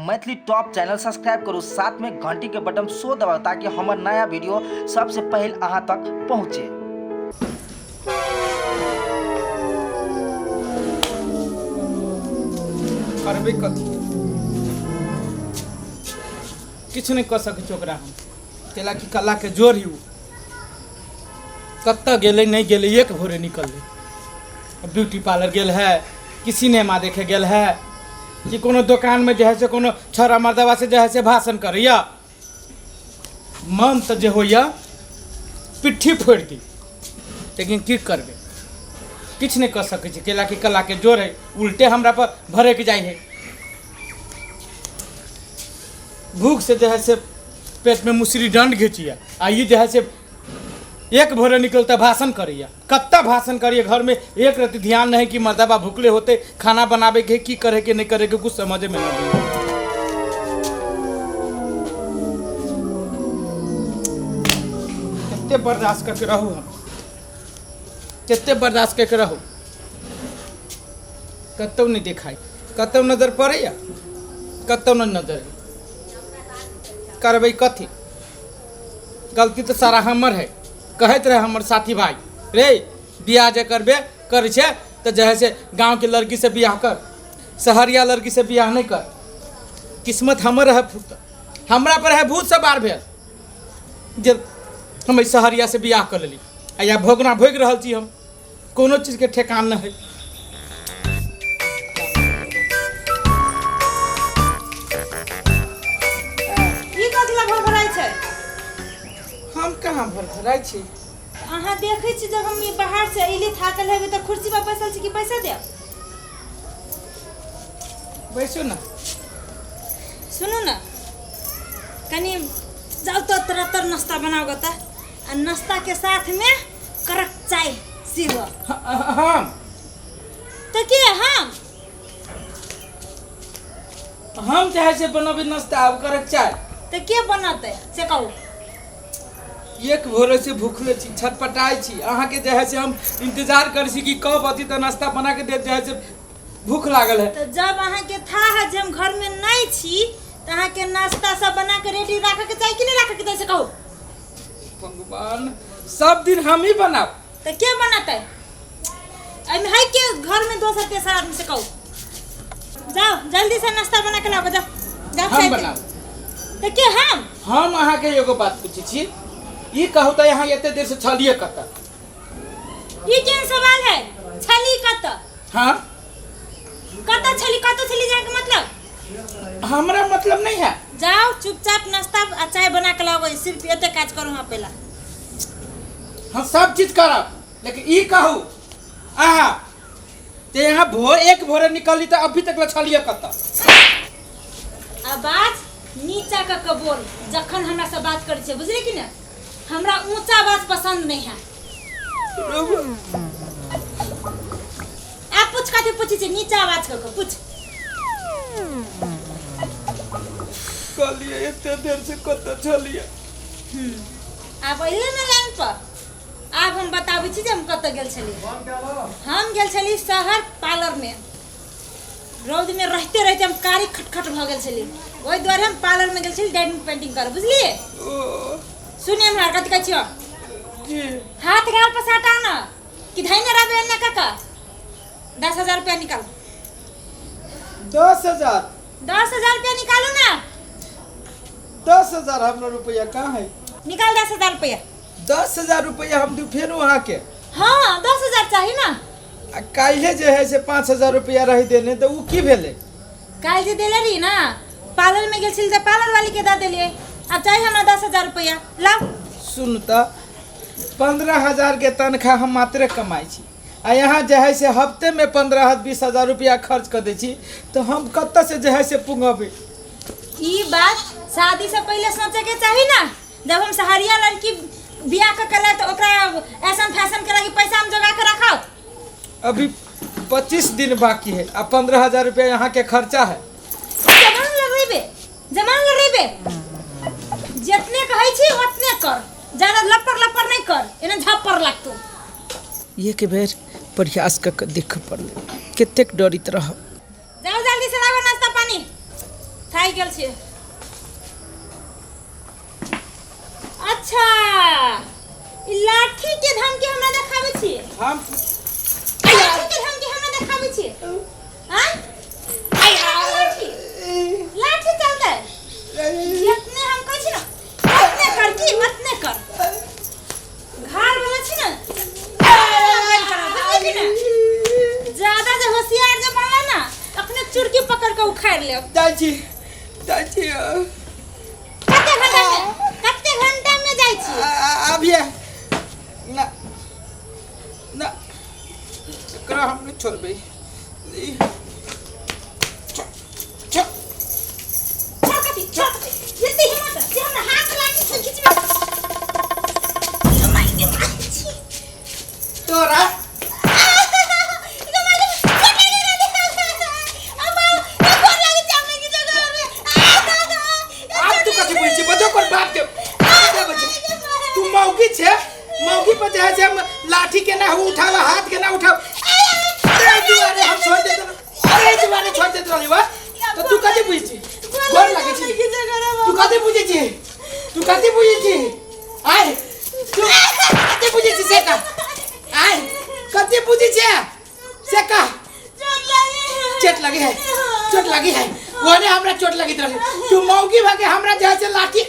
Maithili top channel subscribe करू, साथ में घंटी के बटन सो दबाओ ताकि हमार नया वीडियो सबसे पहले अहाँ तक पहुँचे। करबे कथी किछु नहीं कर सकै छी ओकरा हम केला की कला के जोर ही कत्ता गेले नहीं गेले एक भोरे निकलले ब्यूटी पार्लर गेल है कि सिनेमा देखे गेल है कि कोनो दुकान में जे है से कोनो छोरा मर्दवा से जे है से भाषण करैया मन तो जे होइया पिट्ठी फोड़ दी, लेकिन की करबे किछु नहीं कर सकै छी केला की कला के जोर है उल्टे हमरा पर भरे के जाए है। भूख से जो है से पेट में मुसरी डंड घिंचिया आ ये जो है से एक भोरे निकलता भाषण करिया कत्ता भाषण करिए घर में एक रति ध्यान नहीं कि मर्दबा भूखले होते खाना बनावे के की करे के नहीं करे के कुछ समझ में नहीं। कितने बर्दाश्त करके रहू हम कितने बर्दाश्त करके रहू कतौ नहीं दिखाई कतौ नजर पड़े या कतौ न नजर करबै कथी गलती तो सारा हमर है कहते रहे हमर साथी भाई रे बियाह जे करबे कर छे तो जैसे से गांव के लड़की से बियाह कर शहरिया लड़की से बियाह नहीं कर किस्मत हमर है फूट हमरा पर है भूत सवार भेल जे हम शहरिया से बियाह कर लेली आ या भोगना भोग रहल छी हम कोनो चीज के ठेकान न है। हम कहाँ भरभराई छी अहाँ देखै छी जब हम बाहर से अइली थाकल हेबे त कुर्सी पर बैसल छी कि पैसा दे बैसो ना सुनो ना कनी जाओ तो तरतर नाश्ता बनाओगे ता आ नाश्ता के साथ में कड़क चाय सीरो हम तो के हम चाहे से बनबे नाश्ता अब करक चाय तो के बनाते से कहू एक भोरे से भूखले छी छटपटाई छी अहाँ के जे है से हम इंतजार कर छी कि कब अथी तो नाश्ता बना के दे जे है से भूख लागल है। तो जब अहाँ के था है जे हम घर में नहीं छी त अहाँ के नाश्ता सब बना के रेडी रखे के चाही कि नहीं रखे के चाही से कहू भगवान सब दिन हम ही बनाब तो के बनाते एमे है के घर में दोसर तेसर आदमी से कहू जाओ जल्दी से नाश्ता बना के लाओ जाओ हम बनाब तो के हम अहाँ के एगो बात पूछे छी ई कहू तो यहाँ एते देर से छलिए कत ये केन सवाल है छली कत हाँ कत छली जाए के मतलब हमरा मतलब नहीं है जाओ चुपचाप नाश्ता आ चाय बना के लाओ सिर्फ एते काज करू हां पहला हम सब चीज करब लेकिन ई कहू आहा ते यहाँ एक भोरे निकली तो अभी तक छलिए कत आवाज नीचा का कबोल जखन हमरा से बात करे छे बुझली कि ना हमरा ऊंचा आवाज पसंद नहीं है। आप पूछ काते पूछी छे नीचा आवाज कर पूछ कलिए एते देर से कत छलिए आप अइले ना लाइन पर अब हम बताबै छी जे हम कत गेल छली हम गेल छली शहर पार्लर में रौद में रहते हम कारी खटखट भ गेल छली ओइ द्वारे हम पार्लर में गेल छली डायमंड पेंटिंग कर बुझलिए सुनिए हमरा कथि कहै छियो जी हाथ गाल पर साटा ना कि धैने रहबे ना काका 10,000 रुपया निकाल 10,000 रुपया निकालू ना 10,000 हमरा रुपया कहाँ है निकाल 10,000 रुपया 10,000 रुपया हम दू फेर वहाँ के हाँ 10,000 चाहिए ना आ काल्हे जे है से 5,000 रुपया रही देने तो उ की भेले काल जे देले रही ना पार्लर में गेल छली त पार्लर वाली के द देलिए अब चाहिए हमरा 10,000 रुपया लाओ सुन तो 15,000 के तनख्वाह हम मात्र कमाई छी आ यहाँ जे है से हफ्ते में 15-20,000 रुपया खर्च कर दै छी तो हम कत से जे है से पुंगबे ई बात शादी से पहले सोचे के चाहिए ना जब हम शहरिया लड़की बियाह के कला तो ओकरा ऐसा फैशन के लगी पैसा हम जगा के रखो अभी 25 दिन बाकी है अब 15,000 रुपया यहाँ के खर्चा है जमान लगेबे जितने कहै छी उतने कर ज्यादा लपर नहीं कर एने झप्पर लागतो ये के बेर प्रयास कर देख पड़ले कतेक डरित रह जाओ जल्दी से लाओ नाश्ता पानी थाई गेल छी। अच्छा ई लाठी के धमकी हमरा देखाबै छी। हम लाठी के धमकी हमरा देखाबै छी। हां लाठी लाठी चलते जितने हम कहै छी ना उतने कर की उतने कर। घर वाला छी ना ज्यादा जो होशियार जो बनला ना अपने चुड़की पकड़ के उखाड़ ले। दादी कते घंटा में जाई छी। अब ये ना ना करा हम नहीं छोड़बे। छोड़कती जल्दी हिम्मत से हमरा हाथ लागी से खींचबे। माइके मारी छी तोरा मौगी पर जाए से हम लाठी के ना उठावा हाथ के ना उठाव। अरे दुआरे हम छोड़ देते अरे दुआरे छोड़ देते रही वा तो तू कदी बुझी गोर लागे छी तू कदी बुझी छी तू कदी बुझी छी आय तू कदी बुझी छी से का आय कदी बुझी छी से का चोट लगी है ओने हमरा चोट लगी रही तू मौगी भागे हमरा जाए से लाठी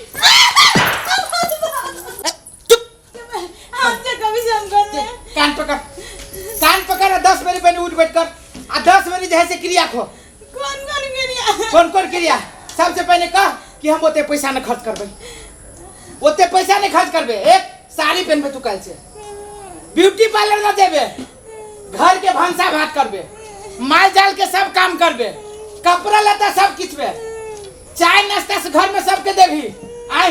कान पकड़ 10 बारी पहले उठ बैठ कर आ 10 बारी जैसे क्रिया खो कौन क्रिया सबसे पहले कह कि हम ओते पैसा न खर्च करबे एक साड़ी पहनबे तू कल से ब्यूटी पार्लर न जेबे घर के भंसा भात करबे माल जाल के सब काम करबे कपड़ा लता सब किचबे चाय नाश्ता से घर में सबके देबी आय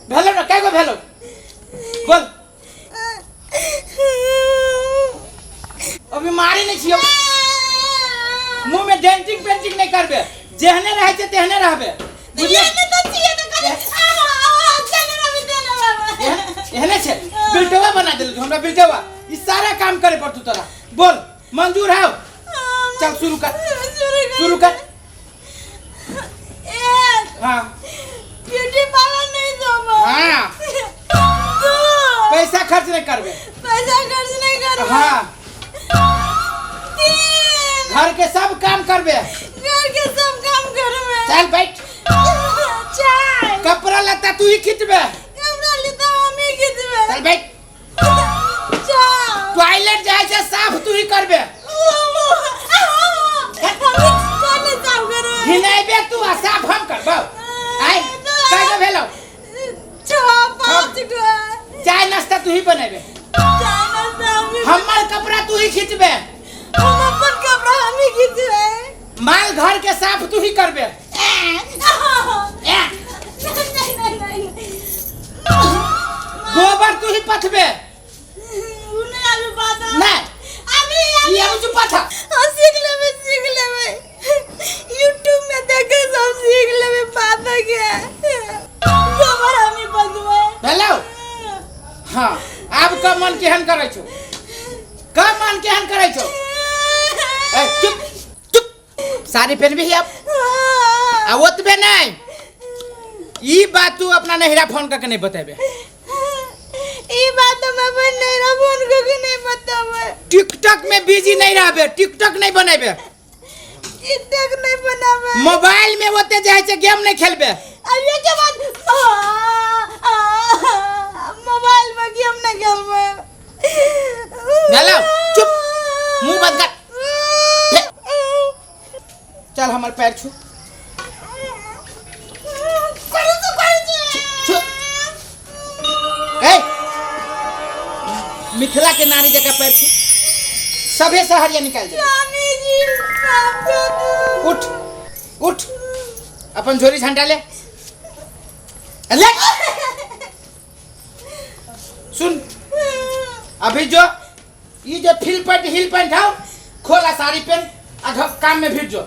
भेलो न कएगो भेलो बोल अभी मारी नहीं छियो मुंह में डेंटिंग पेंटिंग नहीं करबे जेहने रहे छे तेहने रहबे बुझिए ये तो छिए तो करे कैमरा भी देना बाबा एहने छे बिल्टवा बना देल हमरा बिल्टवा ई सारा काम करे पड़तू तोरा बोल मंजूर है चल शुरू कर हां ब्यूटी पार्लर नहीं जाबो हां पैसा खर्च नहीं करबे हां घर के सब काम करबे चल बैठ कपड़ा लता तू ही खींचबे चल बैठ टॉयलेट जाए से साफ तू ही करबे हिनाइबे तू आ साफ हम करबो आय कागे भेलो चाय नाश्ता तू ही बनेबे हमर कपड़ा तू ही खींचबे माल घर के साफ तू ही करबे गोबर तू ही पथबे नहीं ये हम जो पथा सीख लेबे YouTube में देखे सब सीख लेबे बात के गोबर हम ही पथबे हेलो हां अब का मन केहन करे छो ए चुप साड़ी पहनबे ही अब आ ओतबे नहीं ई बात तू अपना नहिरा फोन करके नहीं बताबे ई बात मैं अपन नहिरा फोन करके नहीं बताबे टिकटॉक में बिजी नहीं रहबे टिकटॉक नहीं बनेबे टिकटॉक नहीं बनाबे मोबाइल में ओते जाय छे गेम नहीं खेलबे अब ये के बाद मोबाइल में गेम नहीं खेलबे हेलो चुप मुंह बंद कर चल हमार पैर छू ए मिथिला के नारी जगह पैर छू सभे सहरिया निकाल दे उठ अपन झोरी झंडा ले सुन अभी जो ये जो हिल पैंट हाउ खोला साड़ी पहन अधक काम में भिड़ जो